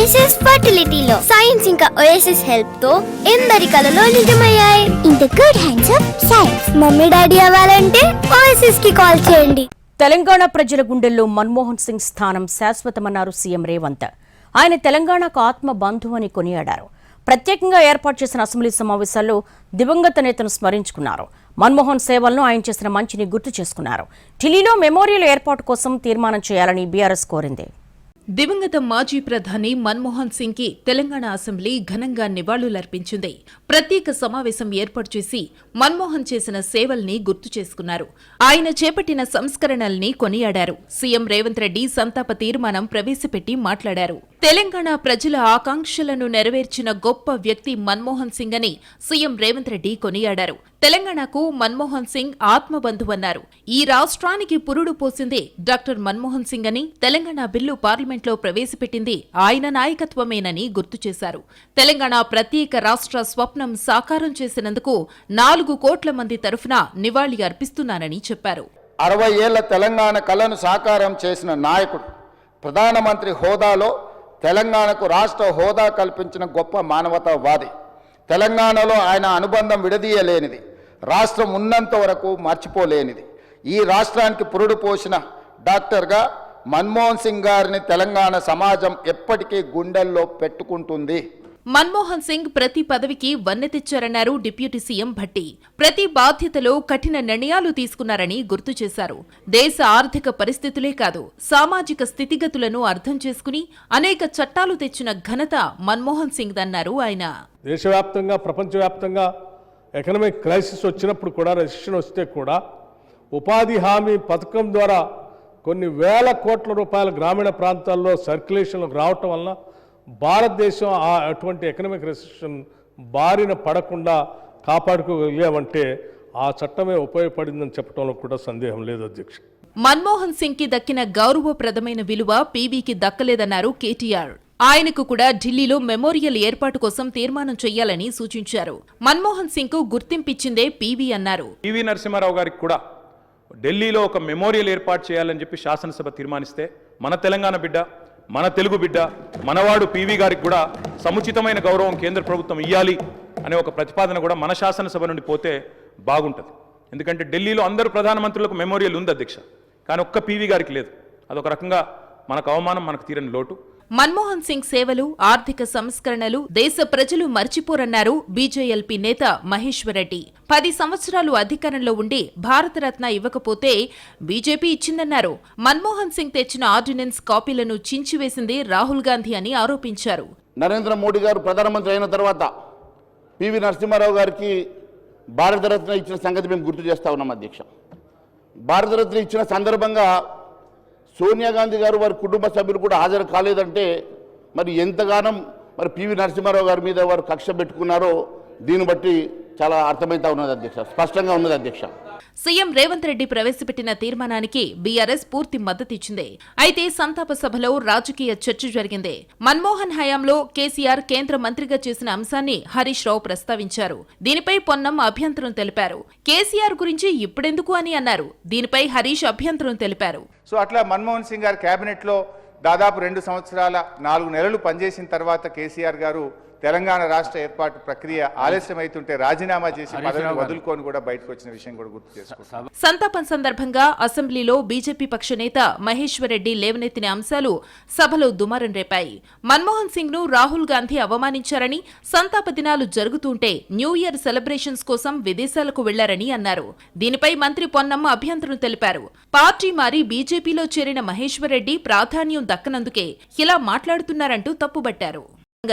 OSS ఫర్టిలిటీలో science ఇంకా OSS help తో ఎందరి కలలో నిజమయ్యాయి. In the good hands of science. Mummy daddy అవ్వాలంటే ఓఎస్ఎస్ కి కాల్ చేయండి. తెలంగాణ ప్రజల గుండెల్లో మన్మోహన్ సింగ్ స్థానం శాశ్వతమన్నారు సీఎం రేవంత్. ఆయన తెలంగాణకు ఆత్మ బంధువు అని కొనియాడారు. ప్రత్యేకంగా ఏర్పాటు చేసిన అసెంబ్లీ సమావేశాల్లో దివంగత నేతను స్మరించుకున్నారు. మన్మోహన్ సేవలను ఆయన చేసిన మంచిని గుర్తు చేసుకున్నారు. ఢిల్లీలో మెమోరియల్ ఏర్పాటు కోసం తీర్మానం చేయాలని బీఆర్ఎస్ కోరింది. దివంగత మాజీ ప్రధాని మన్మోహన్ సింగ్ కి తెలంగాణ అసెంబ్లీ ఘనంగా నివాళులర్పించింది. ప్రత్యేక సమావేశం ఏర్పాటు చేసి మన్మోహన్ చేసిన సేవల్ని గుర్తు చేసుకున్నారు. ఆయన చేపట్టిన సంస్కరణల్ని కొనియాడారు. సీఎం రేవంత్ రెడ్డి సంతాప తీర్మానం ప్రవేశపెట్టి మాట్లాడారు. తెలంగాణ ప్రజల ఆకాంక్షలను నెరవేర్చిన గొప్ప వ్యక్తి మన్మోహన్ సింగ్ అని సీఎం రేవంత్ రెడ్డి కొనియాడారు. తెలంగాణకు మన్మోహన్ సింగ్ ఆత్మబంధువన్నారు. ఈ రాష్ట్రానికి పురుడు పోసిందే డాక్టర్ మన్మోహన్ సింగ్ అని, తెలంగాణ బిల్లు పార్లమెంట్లో ప్రవేశపెట్టింది ఆయన నాయకత్వమేనని గుర్తు చేశారు. తెలంగాణ ప్రత్యేక రాష్ట్ర స్వప్నం సాకారం చేసినందుకు 4 కోట్ల మంది తరఫున నివాళి అర్పిస్తున్నానని చెప్పారు. 60 ఏళ్ల తెలంగాణ కలను సాకారం చేసిన నాయకుడు, ప్రధానమంత్రి హోదాలో తెలంగాణకు రాష్ట్ర హోదా కల్పించిన గొప్ప మానవతావాది. తెలంగాణలో ఆయన అనుబంధం విడదీయలేనిది, రాష్ట్రం ఉన్నంత వరకు మర్చిపోలేనిది. ఈ రాష్ట్రానికి పురుడు పోసిన డాక్టర్గా మన్మోహన్ సింగ్ గారిని తెలంగాణ సమాజం ఎప్పటికీ గుండెల్లో పెట్టుకుంటుంది. మన్మోహన్ సింగ్ ప్రతి పదవికి వన్నె తెచ్చారన్నారు డిప్యూటీ సీఎం భట్టి. ప్రతి బాధ్యతలో కఠిన నిర్ణయాలు తీసుకున్నారని గుర్తు చేశారు. దేశ ఆర్థిక పరిస్థితులే కాదు, సామాజిక స్థితిగతులను అర్థం చేసుకుని అనేక చట్టాలు తెచ్చిన ఘనత మన్మోహన్ సింగ్ దన్నారు ఆయన. దేశవ్యాప్తంగా ప్రపంచవ్యాప్తంగా ఎకనామిక్ క్రైసిస్ వచ్చినప్పుడు కూడా, రెసిషన్ వస్తే కూడా ఉపాధి హామీ పథకం ద్వారా కొన్ని వేల కోట్ల రూపాయల గ్రామీణ ప్రాంతాల్లో సర్క్యులేషన్లకు రావటం వలన భారతదేశం అటువంటి ఎకనామిక్ రెసిషన్ బారిన పడకుండా కాపాడుకోగలిగామంటే ఆ చట్టమే ఉపయోగపడిందని చెప్పడంలో కూడా సందేహం లేదు అధ్యక్ష. మన్మోహన్ సింగ్ కి దక్కిన గౌరవప్రదమైన విలువ పీవీకి దక్కలేదన్నారు కేటీఆర్. ఆయనకు కూడా ఢిల్లీలో మెమోరియల్ ఏర్పాటు కోసం తీర్మానం చేయాలని సూచించారు. మన్మోహన్ సింగ్ కు గుర్తింపిచ్చిందే పీవీ అన్నారు. పివి నరసింహారావు గారికి కూడా ఢిల్లీలో ఒక మెమోరియల్ ఏర్పాటు చేయాలని చెప్పి శాసనసభ తీర్మానిస్తే మన తెలంగాణ బిడ్డ, మన తెలుగు బిడ్డ, మనవాడు పీవీ గారికి కూడా సముచితమైన గౌరవం కేంద్ర ప్రభుత్వం ఇవ్వాలి అనే ఒక ప్రతిపాదన కూడా మన శాసనసభ నుండి పోతే బాగుంటుంది. ఎందుకంటే ఢిల్లీలో అందరూ ప్రధానమంత్రులకు మెమోరియల్ ఉంది అధ్యక్ష, కానీ ఒక్క పీవీ గారికి లేదు. అదొక రకంగా మనకు అవమానం, మనకు తీరని లోటు. మన్మోహన్ సింగ్ సేవలు, ఆర్థిక సంస్కరణలు దేశ ప్రజలు మర్చిపోరన్నారు బీజేఎల్పీ నేత మహేశ్వర్ రెడ్డి. 10 సంవత్సరాలు అధికారంలో ఉండి భారతరత్న ఇవ్వకపోతే బీజేపీ ఇచ్చిందన్నారు. మన్మోహన్ సింగ్ తెచ్చిన ఆర్డినెన్స్ కాపీలను చించివేసింది రాహుల్ గాంధీ అని ఆరోపించారు. నరేంద్ర మోడీ గారు ప్రధానమంత్రి అయిన తర్వాత పివి నరసింహారావు గారికి భారతరత్న ఇచ్చిన సంగతి మేము గుర్తు చేస్తా ఉన్నాం అధ్యక్ష. భారతరత్న ఇచ్చిన సందర్భంగా సోనియా గాంధీ గారు వారి కుటుంబ సభ్యులు కూడా హాజరు కాలేదంటే మరి ఎంతగానం మరి పివి నరసింహారావు గారి మీద వారు కక్ష పెట్టుకున్నారో దీన్ని బట్టి చాలా అర్థమైతా ఉన్నది అధ్యక్ష, స్పష్టంగా ఉన్నది అధ్యక్ష. సీఎం రేవంత్ రెడ్డి ప్రవేశపెట్టిన తీర్మానానికి బీఆర్ఎస్ పూర్తి మద్దతిచ్చింది. అయితే సంతాప సభలో రాజకీయ చర్చ జరిగింది. మన్మోహన్ హయాంలో కేసీఆర్ కేంద్ర మంత్రిగా చేసిన అంశాన్ని హరీష్ రావు ప్రస్తావించారు. దీనిపై పొన్నం అభ్యంతరం తెలిపారు. కేసీఆర్ గురించి ఇప్పుడెందుకు అని అన్నారు. దీనిపై హరీష్ అభ్యంతరం తెలిపారు. సో అట్లా మన్మోహన్ సింగ్ గారి కేబినెట్లో దాదాపు 2 సంవత్సరాల 4 నెలలు పనిచేసిన తర్వాత కేసీఆర్ గారు తెలంగాణ రాష్ట్ర ఏర్పాటు ప్రక్రియ ఆలస్యమైతుంటే రాజీనామా చేసి పదవిని వదులుకొని కూడా బయటకు వచ్చిన విషయం కూడా గుర్తు చేసుకుంటారు. సంతాపం సందర్భంగా అసెంబ్లీలో బీజేపీ పక్ష నేత మహేశ్వర్ రెడ్డి లేవనెత్తిన అంశాలు సభలో దుమారం రేపాయి. మన్మోహన్ సింగ్ ను రాహుల్ గాంధీ అవమానించారని, సంతాప దినాలు జరుగుతుంటే న్యూ ఇయర్ సెలబ్రేషన్స్ కోసం విదేశాలకు వెళ్లారని అన్నారు. దీనిపై మంత్రి పొన్నమ్మ అభ్యంతరం తెలిపారు. పార్టీ మారి బీజేపీలో చేరిన మహేశ్వర్ రెడ్డి ప్రాధాన్యం దక్కనందుకే ఇలా మాట్లాడుతున్నారంటూ తప్పుబట్టారు.